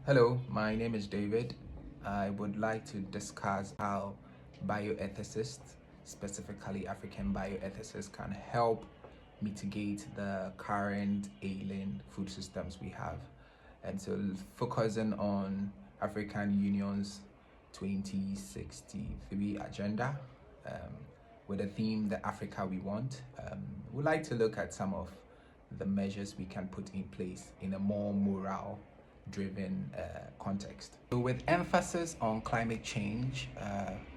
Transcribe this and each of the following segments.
Hello, my name is David. I would like to discuss how bioethicists, specifically African bioethicists, can help mitigate the current ailing food systems we have. And so, focusing on African Union's 2063 agenda, with the theme The Africa We Want, we'd like to look at some of the measures we can put in place in a more moral driven context. So with emphasis on climate change,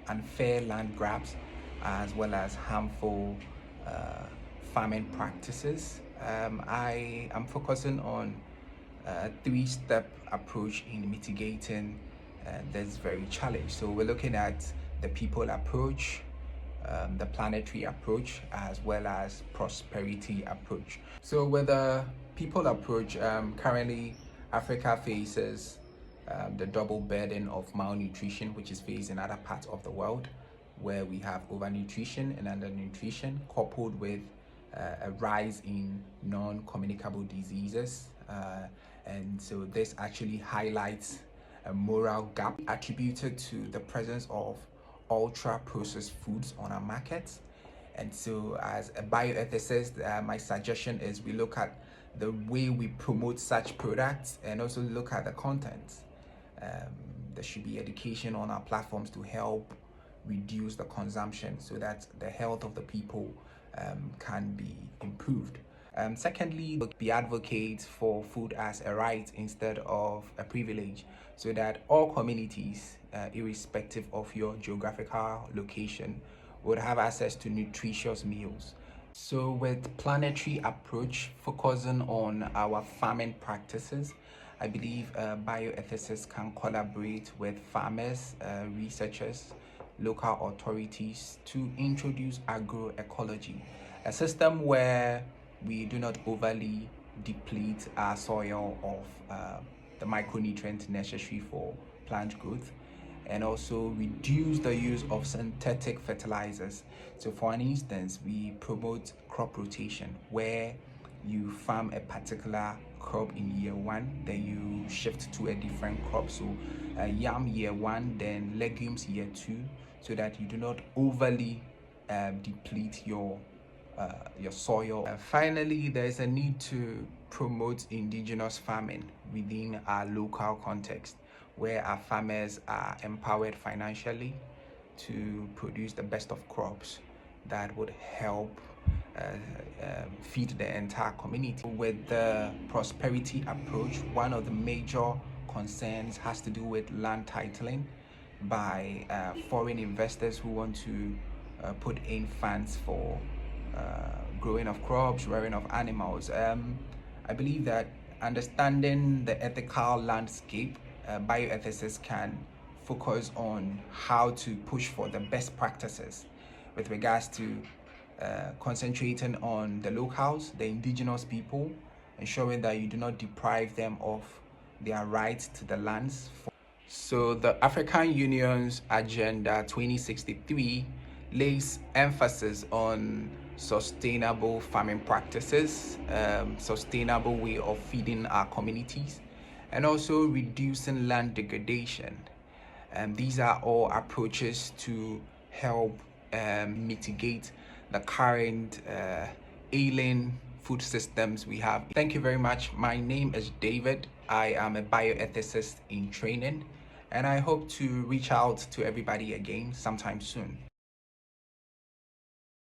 unfair land grabs, as well as harmful farming practices, I am focusing on a three-step approach in mitigating this very challenge. So we're looking at the people approach, the planetary approach, as well as prosperity approach. So with the people approach, currently Africa faces the double burden of malnutrition, which is faced in other parts of the world, where we have overnutrition and undernutrition, coupled with a rise in non-communicable diseases. And so this actually highlights a moral gap attributed to the presence of ultra-processed foods on our markets. And so as a bioethicist, my suggestion is we look at the way we promote such products and also look at the content. There should be education on our platforms to help reduce the consumption so that the health of the people can be improved. Secondly, be advocates for food as a right instead of a privilege, so that all communities, irrespective of your geographical location, would have access to nutritious meals. So with planetary approach, focusing on our farming practices, I believe bioethicists can collaborate with farmers, researchers, local authorities to introduce agroecology, a system where we do not overly deplete our soil of the micronutrients necessary for plant growth, and also reduce the use of synthetic fertilizers. So for an instance, we promote crop rotation, where you farm a particular crop in year one, then you shift to a different crop. So yam year one, then legumes year two, so that you do not overly deplete your soil. Finally, there is a need to promote indigenous farming within our local context, where our farmers are empowered financially to produce the best of crops that would help feed the entire community. With the prosperity approach, one of the major concerns has to do with land titling by foreign investors who want to put in funds for growing of crops, rearing of animals. I believe that understanding the ethical landscape, bioethicists can focus on how to push for the best practices with regards to concentrating on the locals, the indigenous people, ensuring that you do not deprive them of their rights to the lands. So the African Union's Agenda 2063 lays emphasis on sustainable farming practices, sustainable way of feeding our communities, and also reducing land degradation. These are all approaches to help mitigate the current ailing food systems we have. Thank you very much. My name is David. I am a bioethicist in training, and I hope to reach out to everybody again sometime soon.